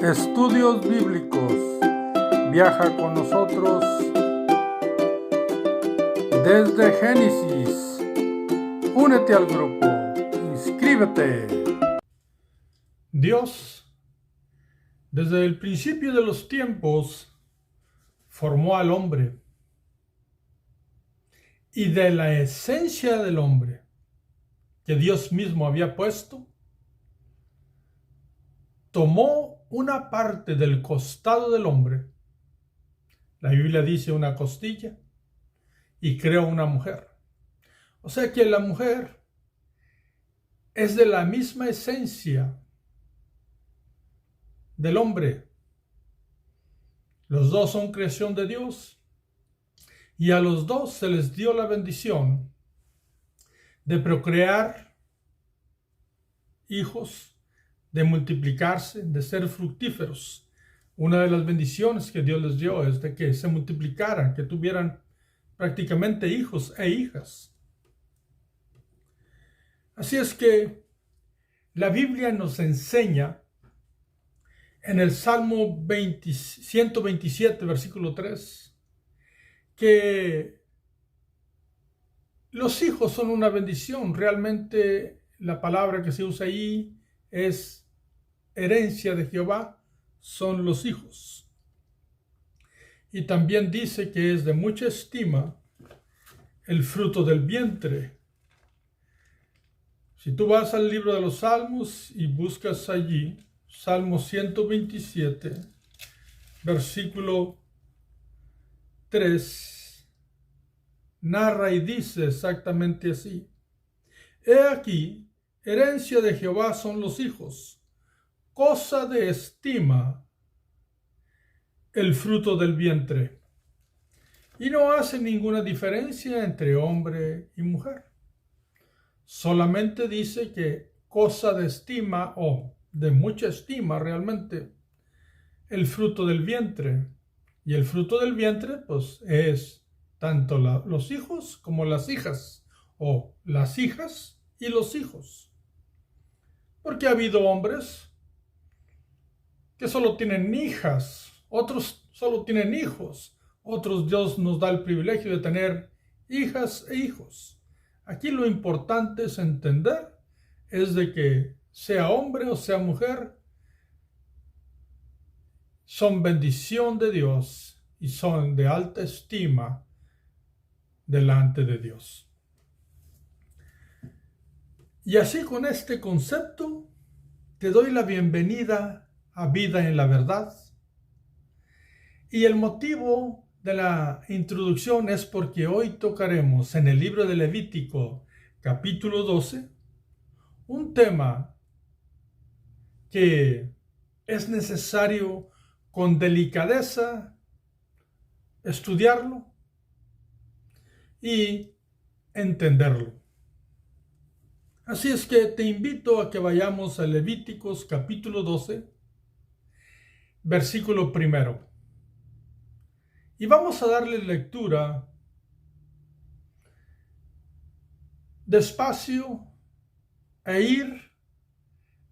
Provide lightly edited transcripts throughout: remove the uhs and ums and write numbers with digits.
Estudios Bíblicos. Viaja con nosotros desde Génesis. Únete al grupo. Inscríbete. Dios, desde el principio de los tiempos, formó al hombre. Y de la esencia del hombre que Dios mismo había puesto, tomó una parte del costado del hombre, la Biblia dice una costilla, y creó una mujer. O sea que la mujer es de la misma esencia del hombre. Los dos son creación de Dios, y a los dos se les dio la bendición de procrear hijos, de multiplicarse, de ser fructíferos. Una de las bendiciones que Dios les dio es de que se multiplicaran, que tuvieran prácticamente hijos e hijas. Así es que la Biblia nos enseña en el Salmo 127, versículo 3, que los hijos son una bendición. Realmente la palabra que se usa ahí es herencia de Jehová, son los hijos. Y también dice que es de mucha estima el fruto del vientre. Si tú vas al libro de los Salmos y buscas allí, Salmo 127, versículo 3, narra y dice exactamente así: He aquí, herencia de Jehová son los hijos, cosa de estima el fruto del vientre. Y no hace ninguna diferencia entre hombre y mujer. Solamente dice que cosa de estima o de mucha estima realmente el fruto del vientre. Y el fruto del vientre pues es tanto los hijos como las hijas, o las hijas y los hijos. Porque ha habido hombres que solo tienen hijas, otros solo tienen hijos, otros Dios nos da el privilegio de tener hijas e hijos. Aquí lo importante es entender es de que sea hombre o sea mujer, son bendición de Dios y son de alta estima delante de Dios. Y así con este concepto te doy la bienvenida a Vida en la Verdad. Y el motivo de la introducción es porque hoy tocaremos en el libro de Levítico, capítulo 12, un tema que es necesario con delicadeza estudiarlo y entenderlo. Así es que te invito a que vayamos a Levíticos capítulo 12, versículo 1. Y vamos a darle lectura despacio e ir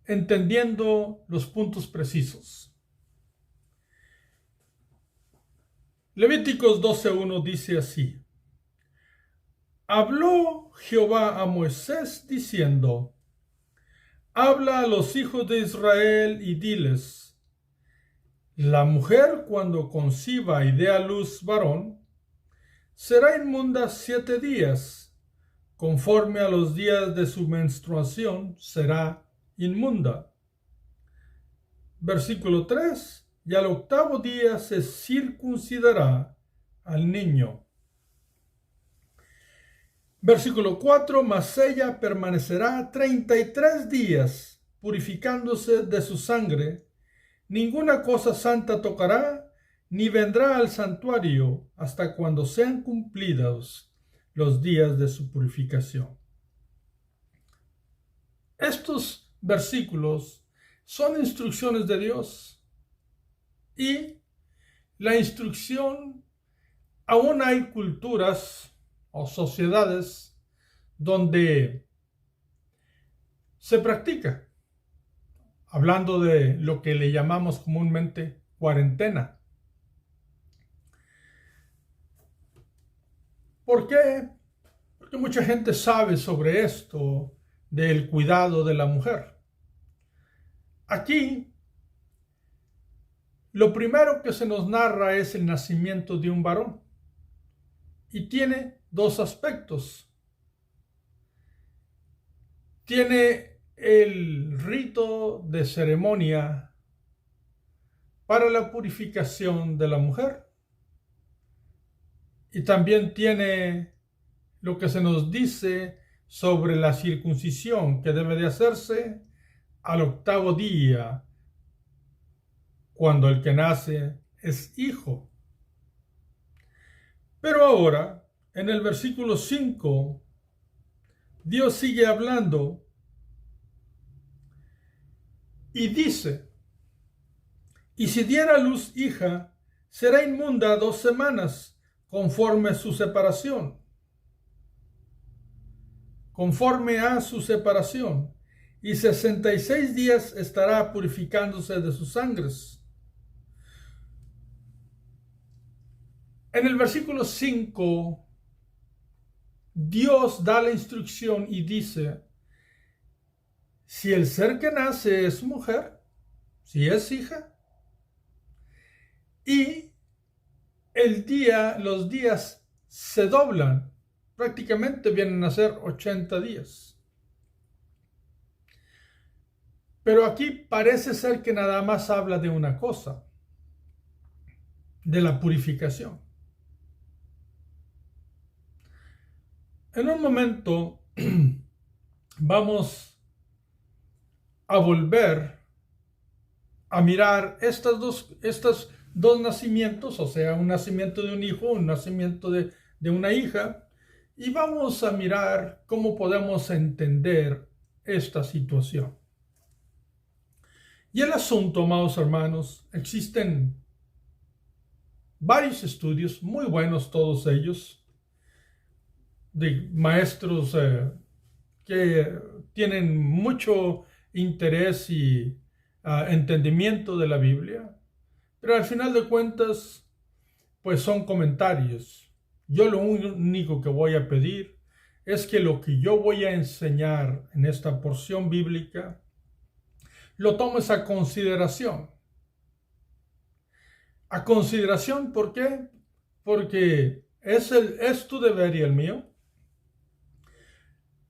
entendiendo los puntos precisos. Levíticos 12:1 dice así: Habló Jehová a Moisés diciendo: Habla a los hijos de Israel y diles: La mujer cuando conciba y dé a luz varón, será inmunda 7 días, conforme a los días de su menstruación será inmunda. Versículo 3, y al 8º día se circuncidará al niño. Versículo 4, mas ella permanecerá 33 días, purificándose de su sangre. Ninguna cosa santa tocará, ni vendrá al santuario hasta cuando sean cumplidos los días de su purificación. Estos versículos son instrucciones de Dios, y la instrucción, aún hay culturas o sociedades donde se practica. hablando de lo que le llamamos comúnmente cuarentena. ¿Por qué? Porque mucha gente sabe sobre esto del cuidado de la mujer. Aquí, lo primero que se nos narra es el nacimiento de un varón y tiene dos aspectos. Tiene el rito de ceremonia para la purificación de la mujer y también tiene lo que se nos dice sobre la circuncisión que debe de hacerse al 8º día, cuando el que nace es hijo. Pero ahora, en el versículo 5, Dios sigue hablando y dice: y si diera a luz hija, será inmunda 2 semanas, conforme a su separación. Conforme a su separación, y 66 días estará purificándose de sus sangres. En el versículo 5, Dios da la instrucción y dice: si el ser que nace es mujer, si es hija, y los días se doblan, prácticamente vienen a ser 80 días. Pero aquí parece ser que nada más habla de una cosa, de la purificación. En un momento vamos a volver a mirar estos dos nacimientos, o sea, un nacimiento de un hijo, un nacimiento de una hija, y vamos a mirar cómo podemos entender esta situación. Y el asunto, amados hermanos, existen varios estudios, muy buenos todos ellos, de maestros que tienen mucho interés y entendimiento de la Biblia, pero al final de cuentas, pues son comentarios. Yo lo único que voy a pedir es que lo que yo voy a enseñar en esta porción bíblica lo tomes a consideración. A consideración, ¿por qué? Porque es tu deber y el mío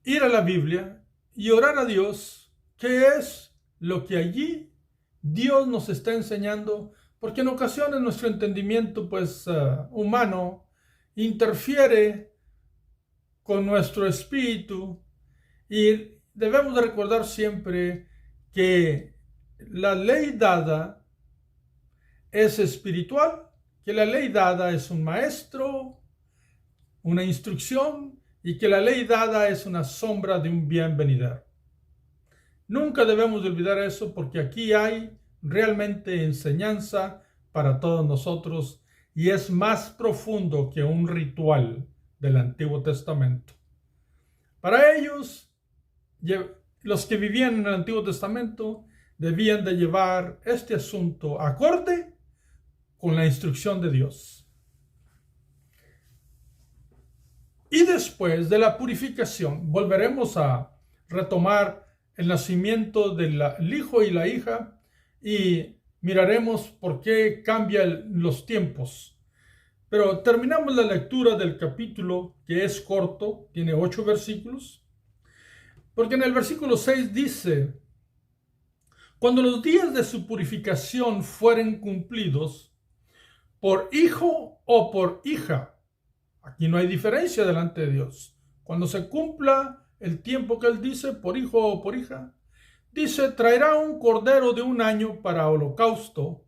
ir a la Biblia y orar a Dios qué es lo que allí Dios nos está enseñando, porque en ocasiones nuestro entendimiento humano interfiere con nuestro espíritu y debemos de recordar siempre que la ley dada es espiritual, que la ley dada es un maestro, una instrucción, y que la ley dada es una sombra de un bien venidero. Nunca debemos de olvidar eso, porque aquí hay realmente enseñanza para todos nosotros y es más profundo que un ritual del Antiguo Testamento. Para ellos, los que vivían en el Antiguo Testamento debían de llevar este asunto acorde con la instrucción de Dios. Y después de la purificación, volveremos a retomar el nacimiento del hijo y la hija y miraremos por qué cambian los tiempos. Pero terminamos la lectura del capítulo, que es corto, tiene 8 versículos, porque en el versículo 6 dice: cuando los días de su purificación fueren cumplidos, por hijo o por hija. Aquí no hay diferencia delante de Dios. Cuando se cumpla el tiempo que Él dice, por hijo o por hija, dice: traerá un cordero de 1 año para holocausto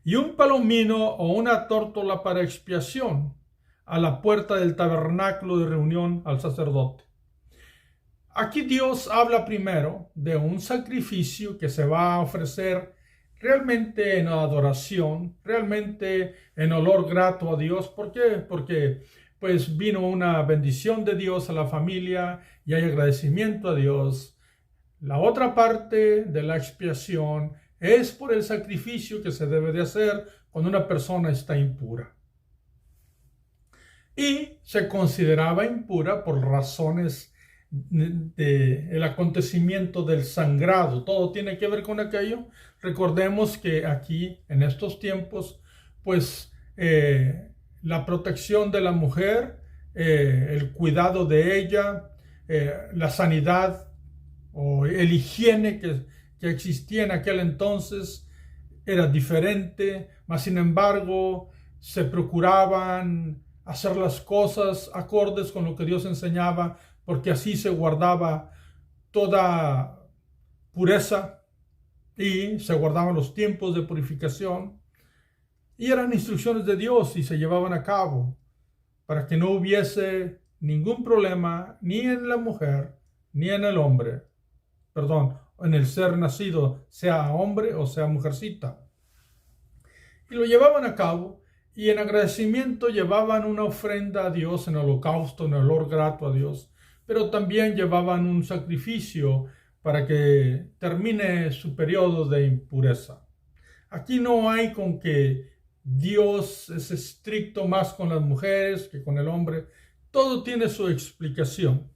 y un palomino o una tórtola para expiación a la puerta del tabernáculo de reunión al sacerdote. Aquí Dios habla primero de un sacrificio que se va a ofrecer realmente en adoración, realmente en olor grato a Dios. ¿Por qué? Porque pues vino una bendición de Dios a la familia y hay agradecimiento a Dios. la otra parte de la expiación es por el sacrificio que se debe de hacer cuando una persona está impura. Y se consideraba impura por razones del acontecimiento del sangrado. Todo tiene que ver con aquello. Recordemos que aquí, en estos tiempos, pues la protección de la mujer, el cuidado de ella, la sanidad o el higiene que existía en aquel entonces era diferente, mas sin embargo se procuraban hacer las cosas acordes con lo que Dios enseñaba, porque así se guardaba toda pureza y se guardaban los tiempos de purificación, y eran instrucciones de Dios y se llevaban a cabo para que no hubiese ningún problema ni en la mujer ni en el hombre, perdón, en el ser nacido, sea hombre o sea mujercita. Y lo llevaban a cabo, y en agradecimiento llevaban una ofrenda a Dios en holocausto, en olor grato a Dios, pero también llevaban un sacrificio para que termine su periodo de impureza. Aquí no hay con que Dios es estricto más con las mujeres que con el hombre. Todo tiene su explicación.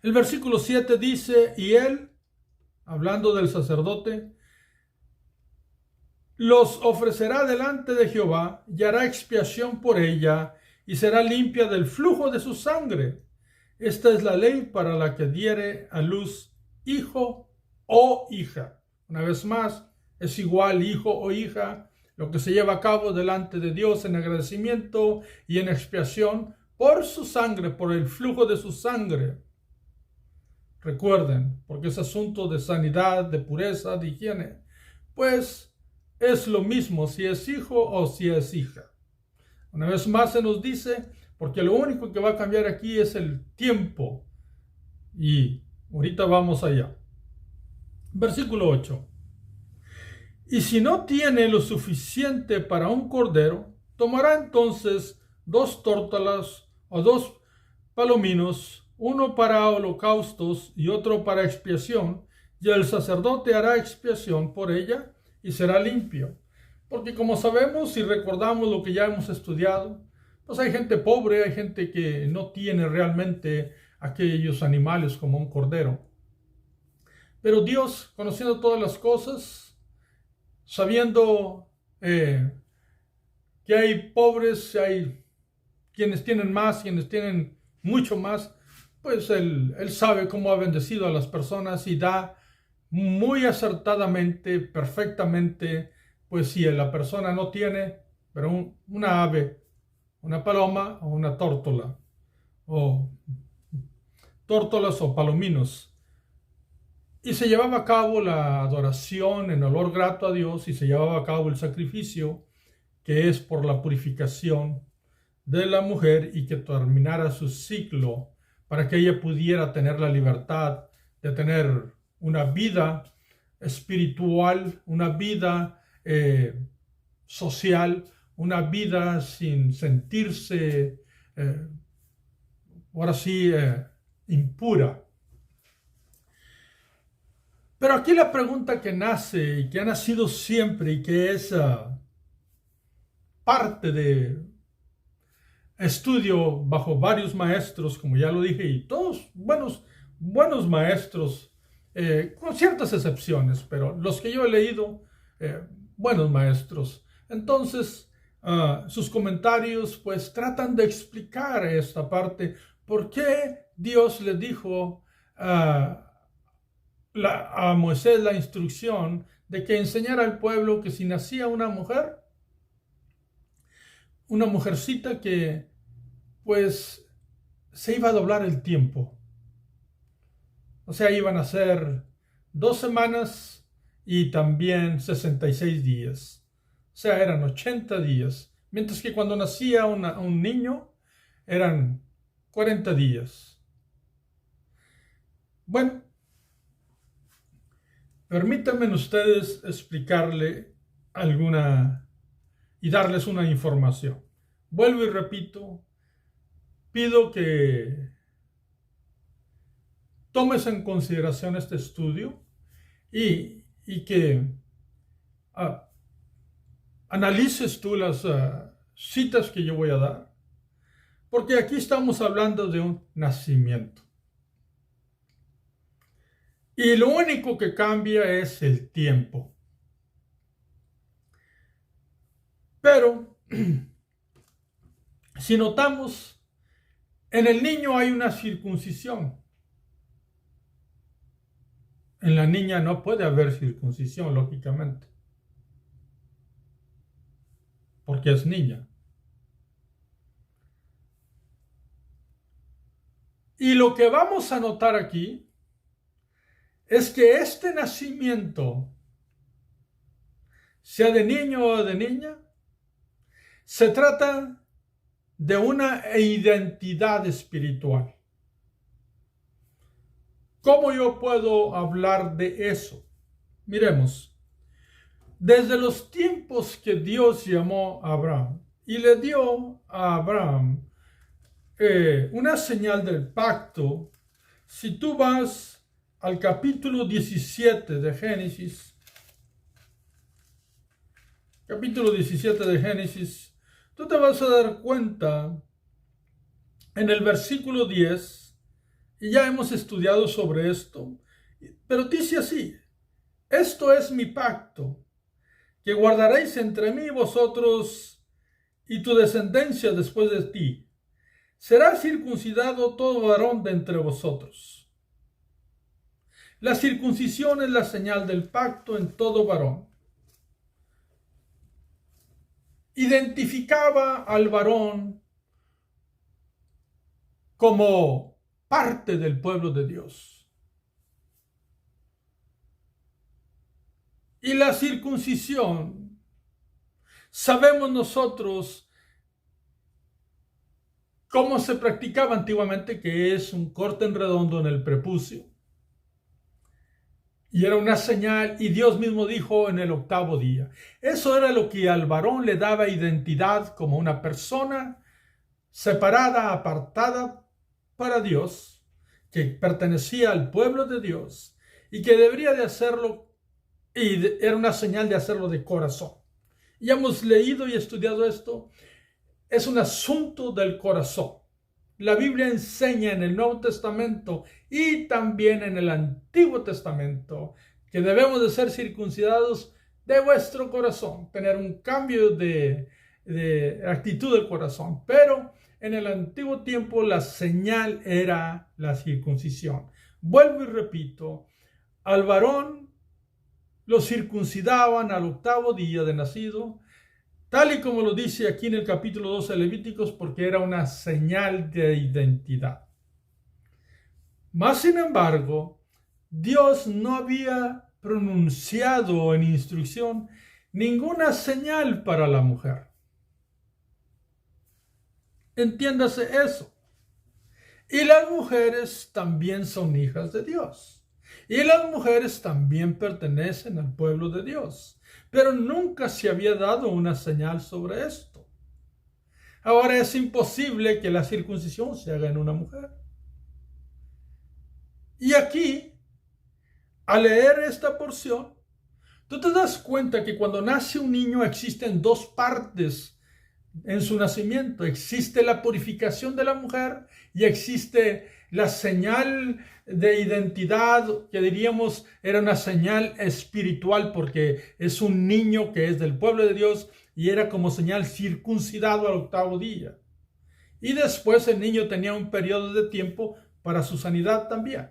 El versículo 7 dice, y él, hablando del sacerdote, los ofrecerá delante de Jehová y hará expiación por ella y será limpia del flujo de su sangre. Esta es la ley para la que diere a luz hijo o hija. Una vez más, es igual hijo o hija lo que se lleva a cabo delante de Dios en agradecimiento y en expiación por su sangre, por el flujo de su sangre. Recuerden, porque es asunto de sanidad, de pureza, de higiene, pues es lo mismo si es hijo o si es hija. Una vez más se nos dice, porque lo único que va a cambiar aquí es el tiempo. Y ahorita vamos allá. Versículo 8. Y si no tiene lo suficiente para un cordero, tomará entonces 2 tórtolas o 2 palominos, uno para holocaustos y otro para expiación, y el sacerdote hará expiación por ella y será limpio. Porque como sabemos y recordamos lo que ya hemos estudiado, pues hay gente pobre, hay gente que no tiene realmente aquellos animales como un cordero. Pero Dios, conociendo todas las cosas, sabiendo que hay pobres, hay quienes tienen más, quienes tienen mucho más, pues Él sabe cómo ha bendecido a las personas y da muy acertadamente, perfectamente, pues si la persona no tiene, pero una ave, una paloma o una tórtola, o tórtolas o palominos. Y se llevaba a cabo la adoración en olor grato a Dios y se llevaba a cabo el sacrificio, que es por la purificación de la mujer y que terminara su ciclo para que ella pudiera tener la libertad de tener una vida espiritual, una vida social, una vida sin sentirse, ahora sí, impura. Pero aquí la pregunta que nace y que ha nacido siempre y que es parte de estudio bajo varios maestros, como ya lo dije, y todos buenos maestros, con ciertas excepciones, pero los que yo he leído, buenos maestros. Entonces, sus comentarios pues tratan de explicar esta parte, por qué Dios le dijo a Moisés la instrucción de que enseñara al pueblo que si nacía una mujercita que pues se iba a doblar el tiempo. O sea, iban a ser 2 semanas y también 66 días. O sea, eran 80 días. Mientras que cuando nacía un niño, eran 40 días. Bueno, permítanme ustedes explicarle alguna y darles una información. Vuelvo y repito, pido que tomes en consideración este estudio y que analices tú las citas que yo voy a dar, porque aquí estamos hablando de un nacimiento. Y lo único que cambia es el tiempo. Pero, si notamos, en el niño hay una circuncisión. En la niña no puede haber circuncisión, lógicamente, porque es niña. Y lo que vamos a notar aquí es que este nacimiento, sea de niño o de niña, se trata de una identidad espiritual. ¿Cómo yo puedo hablar de eso? Miremos, desde los tiempos que Dios llamó a Abraham y le dio a Abraham una señal del pacto, si tú vas al capítulo 17 de Génesis, tú te vas a dar cuenta en el versículo 10, y ya hemos estudiado sobre esto, pero dice así: esto es mi pacto, que guardaréis entre mí, vosotros y tu descendencia después de ti. Será circuncidado todo varón de entre vosotros. La circuncisión es la señal del pacto en todo varón. Identificaba al varón como parte del pueblo de Dios. Y la circuncisión, sabemos nosotros cómo se practicaba antiguamente, que es un corte en redondo en el prepucio. Y era una señal, y Dios mismo dijo en el 8º día. Eso era lo que al varón le daba identidad como una persona separada, apartada para Dios, que pertenecía al pueblo de Dios y que debería de hacerlo, y era una señal de hacerlo de corazón. Ya hemos leído y estudiado esto. Es un asunto del corazón. La Biblia enseña en el Nuevo Testamento y también en el Antiguo Testamento que debemos de ser circuncidados de vuestro corazón, tener un cambio de actitud del corazón. Pero en el antiguo tiempo la señal era la circuncisión. Vuelvo y repito, al varón lo circuncidaban al 8º día de nacido, tal y como lo dice aquí en el capítulo 12 de Levíticos, porque era una señal de identidad. Mas, sin embargo, Dios no había pronunciado en instrucción ninguna señal para la mujer. Entiéndase eso. Y las mujeres también son hijas de Dios. Y las mujeres también pertenecen al pueblo de Dios. Pero nunca se había dado una señal sobre esto. Ahora es imposible que la circuncisión se haga en una mujer. Y aquí, al leer esta porción, tú te das cuenta que cuando nace un niño existen dos partes en su nacimiento. Existe la purificación de la mujer y existe la señal de identidad, que diríamos era una señal espiritual, porque es un niño que es del pueblo de Dios y era como señal circuncidado al 8º día. Y después el niño tenía un periodo de tiempo para su sanidad también.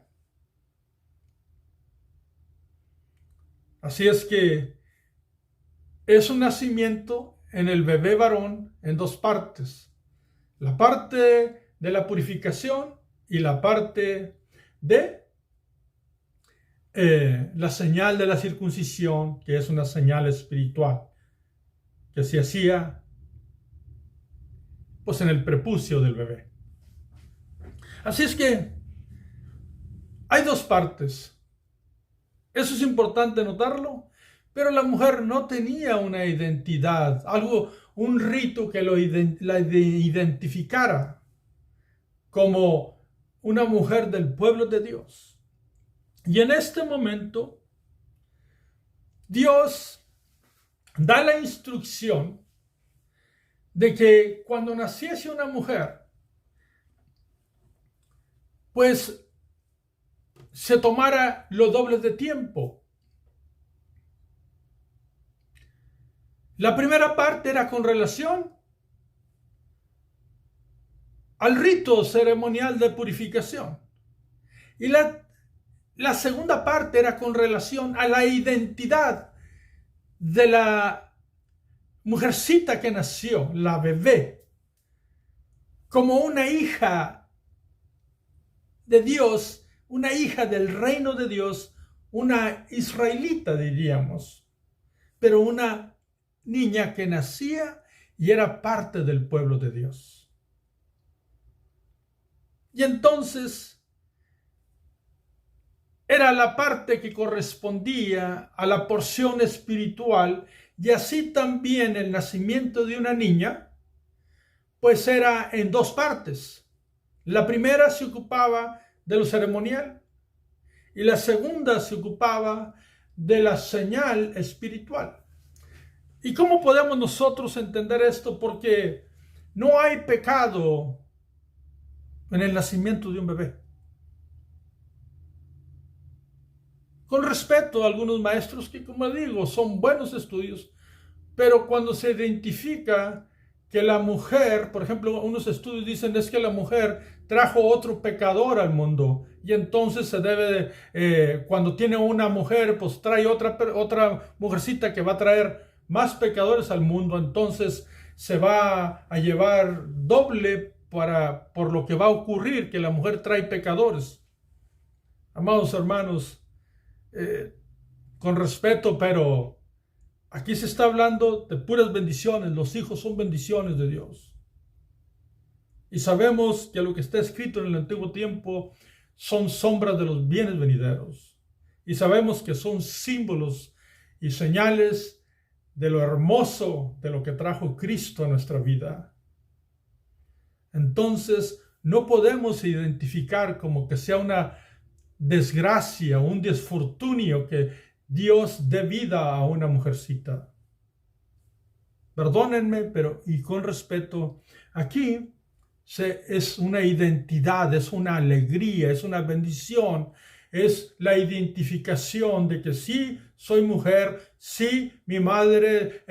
Así es que es un nacimiento en el bebé varón en dos partes. La parte de la purificación y la parte de la señal de la circuncisión, que es una señal espiritual, que se hacía pues en el prepucio del bebé. Así es que hay dos partes. Eso es importante notarlo, pero la mujer no tenía una identidad, un rito que la identificara como una mujer del pueblo de Dios. Y en este momento, Dios da la instrucción de que cuando naciese una mujer, pues se tomara lo doble de tiempo. La primera parte era con relación al rito ceremonial de purificación. Y la segunda parte era con relación a la identidad de la mujercita que nació, la bebé, como una hija de Dios, una hija del reino de Dios, una israelita diríamos, pero una niña que nacía y era parte del pueblo de Dios. Y entonces era la parte que correspondía a la porción espiritual, y así también el nacimiento de una niña, pues era en dos partes. La primera se ocupaba de lo ceremonial y la segunda se ocupaba de la señal espiritual. ¿Y cómo podemos nosotros entender esto? Porque no hay pecado en el nacimiento de un bebé. Con respeto a algunos maestros que, como digo, son buenos estudios, pero cuando se identifica que la mujer, por ejemplo, unos estudios dicen es que la mujer trajo otro pecador al mundo, y entonces se debe, cuando tiene una mujer, pues trae otra mujercita que va a traer más pecadores al mundo, entonces se va a llevar doble por lo que va a ocurrir, que la mujer trae pecadores. Amados hermanos, con respeto, pero aquí se está hablando de puras bendiciones. Los hijos son bendiciones de Dios. Y sabemos que lo que está escrito en el antiguo tiempo son sombras de los bienes venideros. Y sabemos que son símbolos y señales de lo hermoso de lo que trajo Cristo a nuestra vida. Entonces, no podemos identificar como que sea una desgracia, un desfortunio que Dios dé vida a una mujercita. Perdónenme, pero y con respeto, aquí es una identidad, es una alegría, es una bendición, es la identificación de que sí soy mujer, sí mi madre,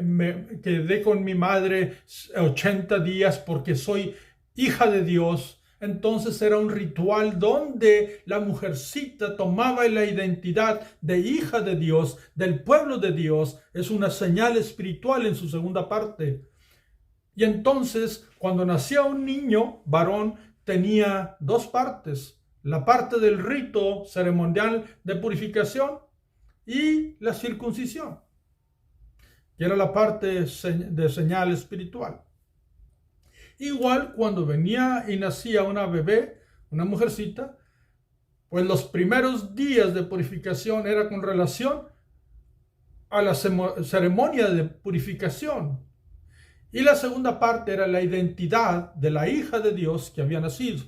me quedé con mi madre 80 días porque soy hija de Dios. Entonces era un ritual donde la mujercita tomaba la identidad de hija de Dios, del pueblo de Dios. Es una señal espiritual en su segunda parte. Y entonces, cuando nacía un niño varón, tenía dos partes. La parte del rito ceremonial de purificación y la circuncisión, que era la parte de señal espiritual. Igual cuando venía y nacía una bebé, una mujercita, pues los primeros días de purificación era con relación a la ceremonia de purificación. Y la segunda parte era la identidad de la hija de Dios que había nacido.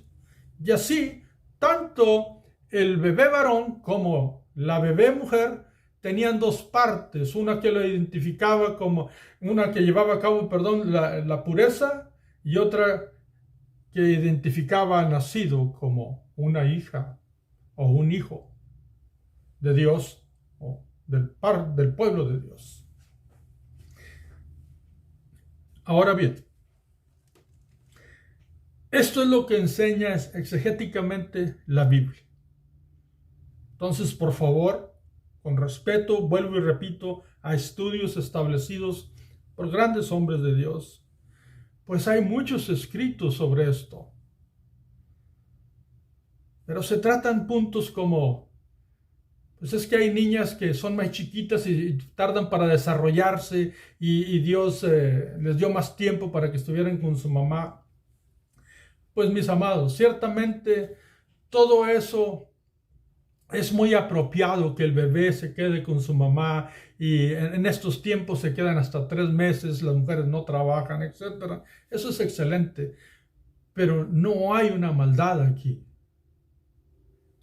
Y así, tanto el bebé varón como la bebé mujer tenían dos partes, una que lo identificaba como, una que llevaba a cabo, la pureza, y otra que identificaba al nacido como una hija o un hijo de Dios o del pueblo de Dios. Ahora bien, esto es lo que enseña exegéticamente la Biblia. Entonces, por favor, con respeto, vuelvo y repito, a estudios establecidos por grandes hombres de Dios, pues hay muchos escritos sobre esto. Pero se tratan puntos como, pues es que hay niñas que son más chiquitas y tardan para desarrollarse y Dios les dio más tiempo para que estuvieran con su mamá. Pues mis amados, ciertamente todo eso es muy apropiado, que el bebé se quede con su mamá, y en estos tiempos se quedan hasta 3 meses, las mujeres no trabajan, etc. Eso es excelente, pero no hay una maldad aquí.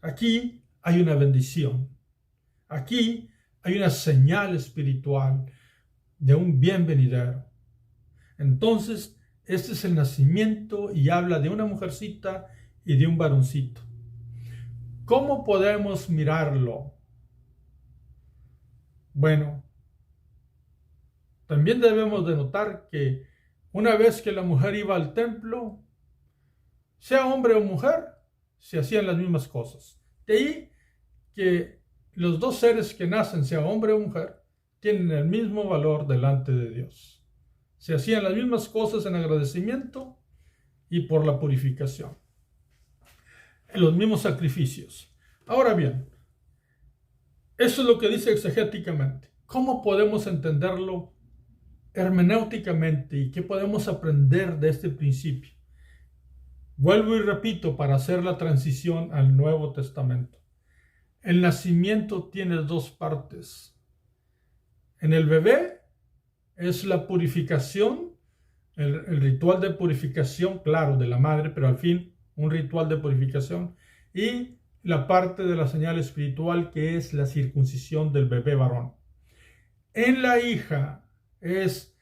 Aquí hay una bendición. Aquí hay una señal espiritual de un bien venidero. Entonces, este es el nacimiento y habla de una mujercita y de un varoncito. ¿Cómo podemos mirarlo? Bueno, también debemos de notar que una vez que la mujer iba al templo, sea hombre o mujer, se hacían las mismas cosas. De ahí que los dos seres que nacen, sea hombre o mujer, tienen el mismo valor delante de Dios. Se hacían las mismas cosas en agradecimiento y por la purificación. Los mismos sacrificios. Ahora bien, eso es lo que dice exegéticamente. ¿Cómo podemos entenderlo hermenéuticamente y qué podemos aprender de este principio? Vuelvo y repito para hacer la transición al Nuevo Testamento. El nacimiento tiene dos partes. En el bebé es la purificación, el ritual de purificación, claro, de la madre, pero al fin un ritual de purificación, y la parte de la señal espiritual que es la circuncisión del bebé varón. En la hija es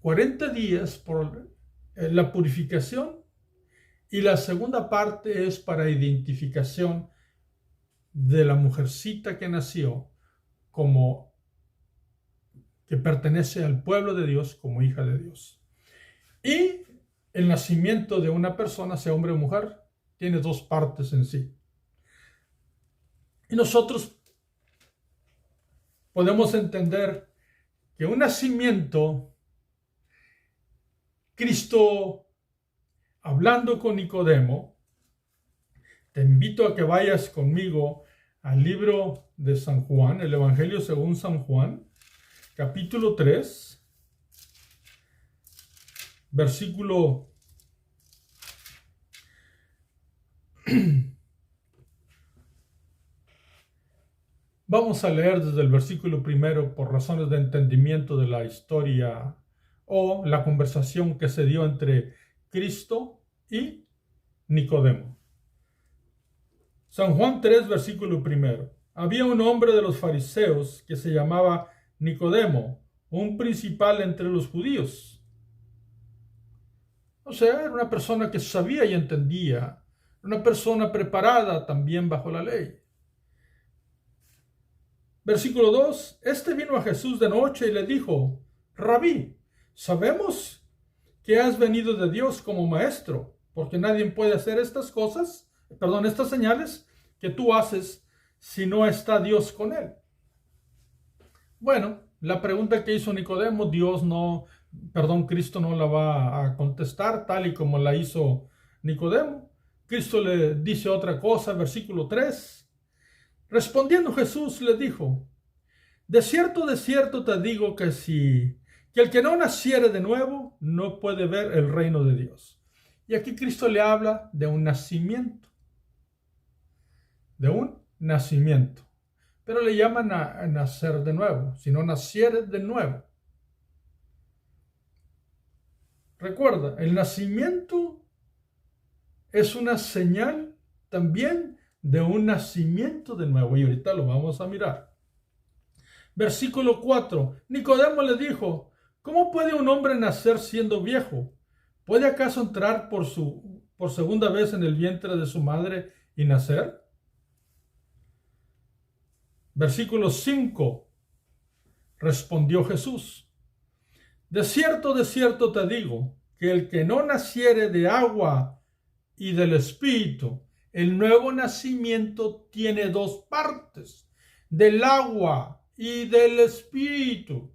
40 días por la purificación y la segunda parte es para identificación de la mujercita que nació como que pertenece al pueblo de Dios como hija de Dios. Y el nacimiento de una persona, sea hombre o mujer, tiene dos partes en sí. Y nosotros podemos entender que un nacimiento, Cristo hablando con Nicodemo, te invito a que vayas conmigo al libro de San Juan, el Evangelio según San Juan, capítulo 3, versículo Vamos a leer desde el versículo primero por razones de entendimiento de la historia o la conversación que se dio entre Cristo y Nicodemo. San Juan 3, versículo primero. Había un hombre de los fariseos que se llamaba Nicodemo, un principal entre los judíos. O sea, era una persona que sabía y entendía, una persona preparada también bajo la ley. Versículo 2. Este vino a Jesús de noche y le dijo: Rabí, sabemos que has venido de Dios como maestro, porque nadie puede hacer estas señales que tú haces si no está Dios con él. Bueno, la pregunta que hizo Nicodemo, Cristo no la va a contestar tal y como la hizo Nicodemo. Cristo le dice otra cosa, versículo 3. Respondiendo Jesús le dijo: de cierto te digo que el que no naciere de nuevo no puede ver el reino de Dios. Y aquí Cristo le habla de un nacimiento. Pero le llaman a nacer de nuevo, si no naciere de nuevo. Recuerda, el nacimiento es una señal también de un nacimiento de nuevo, y ahorita lo vamos a mirar. Versículo 4. Nicodemo le dijo: ¿cómo puede un hombre nacer siendo viejo? ¿Puede acaso entrar por segunda vez en el vientre de su madre y nacer? Versículo 5. Respondió Jesús: de cierto te digo, que el que no naciere de agua y del Espíritu, el nuevo nacimiento tiene dos partes, del agua y del Espíritu.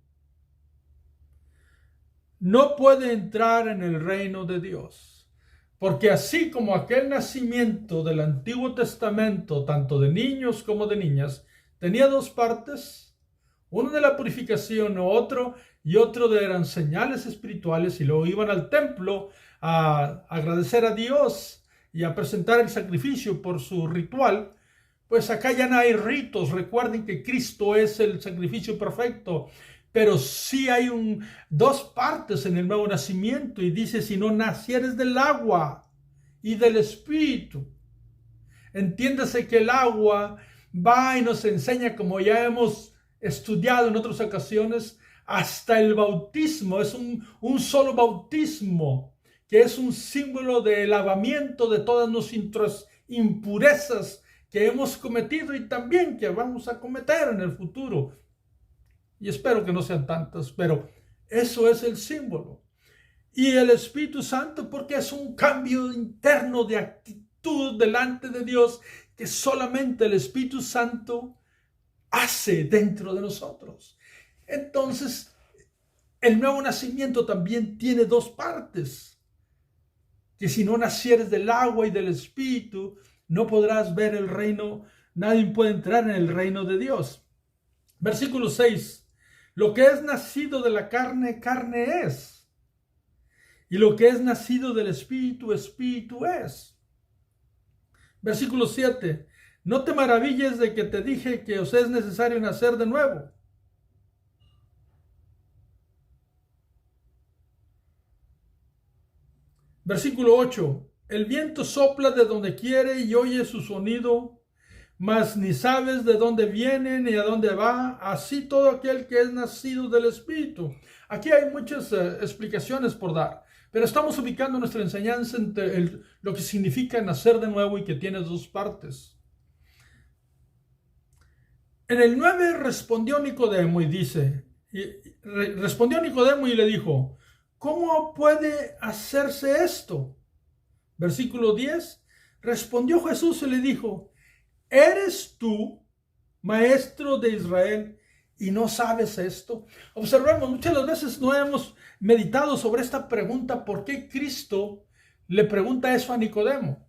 No puede entrar en el reino de Dios, porque así como aquel nacimiento del Antiguo Testamento, tanto de niños como de niñas, tenía dos partes, uno de la purificación y otro eran señales espirituales, y luego iban al templo a agradecer a Dios y a presentar el sacrificio por su ritual. Pues acá ya no hay ritos. Recuerden que Cristo es el sacrificio perfecto, pero sí hay dos partes en el nuevo nacimiento, y dice: si no nacieres del agua y del Espíritu. Entiéndase que el agua va y nos enseña, como ya hemos estudiado en otras ocasiones, hasta el bautismo. Es un solo bautismo, que es un símbolo de lavamiento de todas nuestras impurezas que hemos cometido y también que vamos a cometer en el futuro. Y espero que no sean tantas, pero eso es el símbolo. Y el Espíritu Santo, porque es un cambio interno de actitud delante de Dios que solamente el Espíritu Santo hace dentro de nosotros. Entonces, el nuevo nacimiento también tiene dos partes. Que si no nacieres del agua y del Espíritu, no podrás ver el reino, nadie puede entrar en el reino de Dios. Versículo 6. Lo que es nacido de la carne, carne es. Y lo que es nacido del Espíritu, Espíritu es. Versículo 7. No te maravilles de que te dije que os es necesario nacer de nuevo. Versículo 8. El viento sopla de donde quiere y oye su sonido, mas ni sabes de dónde viene ni a dónde va, así todo aquel que es nacido del Espíritu. Aquí hay muchas explicaciones por dar, pero estamos ubicando nuestra enseñanza entre lo que significa nacer de nuevo y que tiene dos partes. En el 9 respondió Nicodemo y le dijo, ¿cómo puede hacerse esto? Versículo 10, respondió Jesús y le dijo, ¿eres tú, maestro de Israel, y no sabes esto? Observemos, muchas de las veces no hemos meditado sobre esta pregunta, ¿por qué Cristo le pregunta eso a Nicodemo?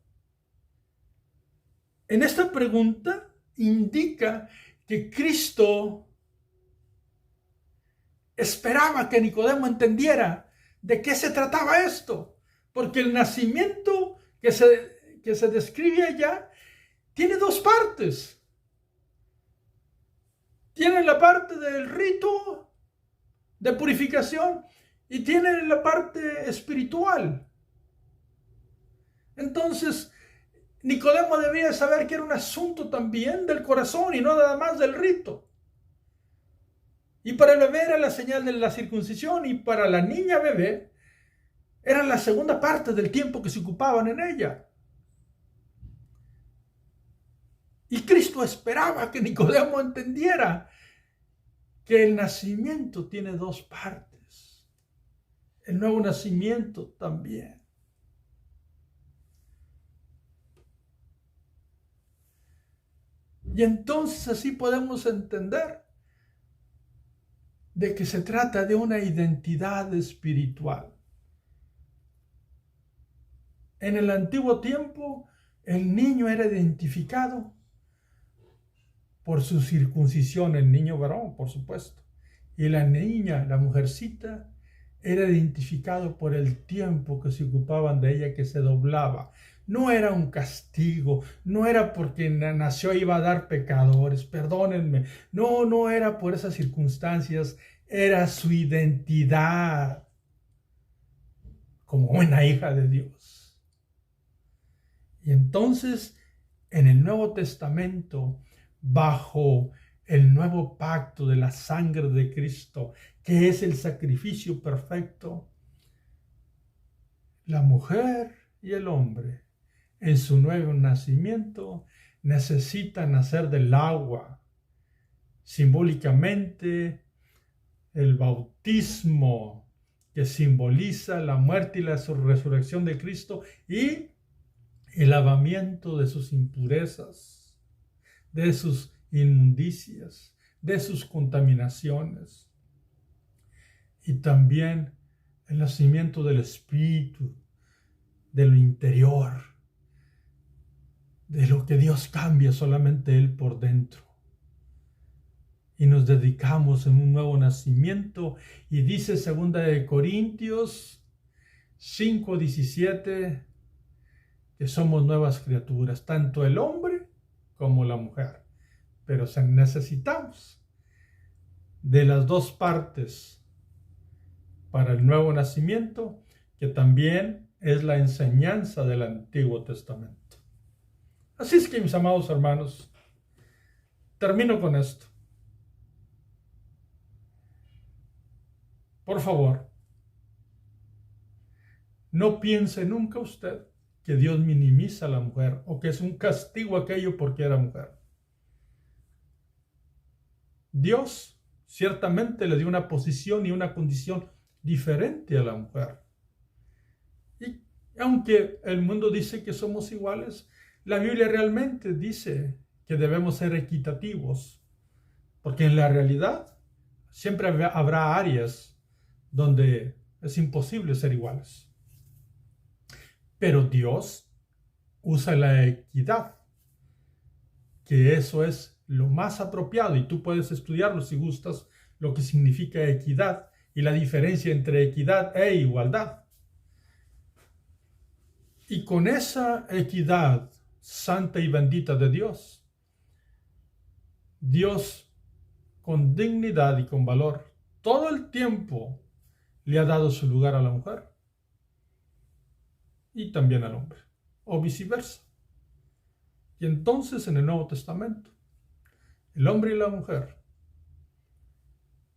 En esta pregunta indica que Cristo esperaba que Nicodemo entendiera de qué se trataba esto, porque el nacimiento que se describe allá tiene dos partes. Tiene la parte del rito de purificación y tiene la parte espiritual. Entonces, Nicodemo debía saber que era un asunto también del corazón y no nada más del rito. Y para el bebé era la señal de la circuncisión y para la niña bebé era la segunda parte del tiempo que se ocupaban en ella. Y Cristo esperaba que Nicodemo entendiera que el nacimiento tiene dos partes. El nuevo nacimiento también. Y entonces así podemos entender de que se trata de una identidad espiritual. En el antiguo tiempo, el niño era identificado por su circuncisión, el niño varón, por supuesto. Y la niña, la mujercita, era identificado por el tiempo que se ocupaban de ella, que se doblaba. No era un castigo, no era porque nació y iba a dar pecadores, perdónenme. No era por esas circunstancias, era su identidad como una hija de Dios. Y entonces, en el Nuevo Testamento, bajo el nuevo pacto de la sangre de Cristo, que es el sacrificio perfecto, la mujer y el hombre en su nuevo nacimiento necesitan nacer del agua. Simbólicamente, el bautismo que simboliza la muerte y la resurrección de Cristo y el lavamiento de sus impurezas, de sus inmundicias, de sus contaminaciones. Y también el nacimiento del Espíritu, de lo interior, de lo que Dios cambia solamente Él por dentro. Y nos dedicamos en un nuevo nacimiento. Y dice 2 Corintios 5:17 que somos nuevas criaturas, tanto el hombre como la mujer. Pero necesitamos de las dos partes para el nuevo nacimiento, que también es la enseñanza del Antiguo Testamento. Así es que, mis amados hermanos, termino con esto. Por favor, no piense nunca usted que Dios minimiza a la mujer o que es un castigo aquello porque era mujer. Dios ciertamente le dio una posición y una condición diferente a la mujer. Y aunque el mundo dice que somos iguales, la Biblia realmente dice que debemos ser equitativos, porque en la realidad siempre habrá áreas donde es imposible ser iguales. Pero Dios usa la equidad, que eso es lo más apropiado, y tú puedes estudiarlo si gustas, lo que significa equidad y la diferencia entre equidad e igualdad. Y con esa equidad santa y bendita de Dios, Dios con dignidad y con valor todo el tiempo le ha dado su lugar a la mujer y también al hombre, o viceversa. Y entonces en el Nuevo Testamento, el hombre y la mujer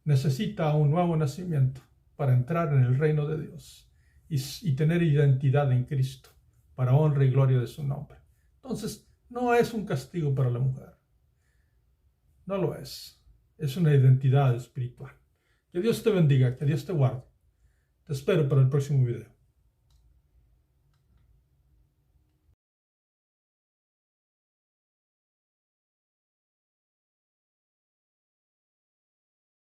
necesita un nuevo nacimiento para entrar en el reino de Dios y tener identidad en Cristo para honra y gloria de su nombre. Entonces, no es un castigo para la mujer. No lo es. Es una identidad espiritual. Que Dios te bendiga, que Dios te guarde. Te espero para el próximo video.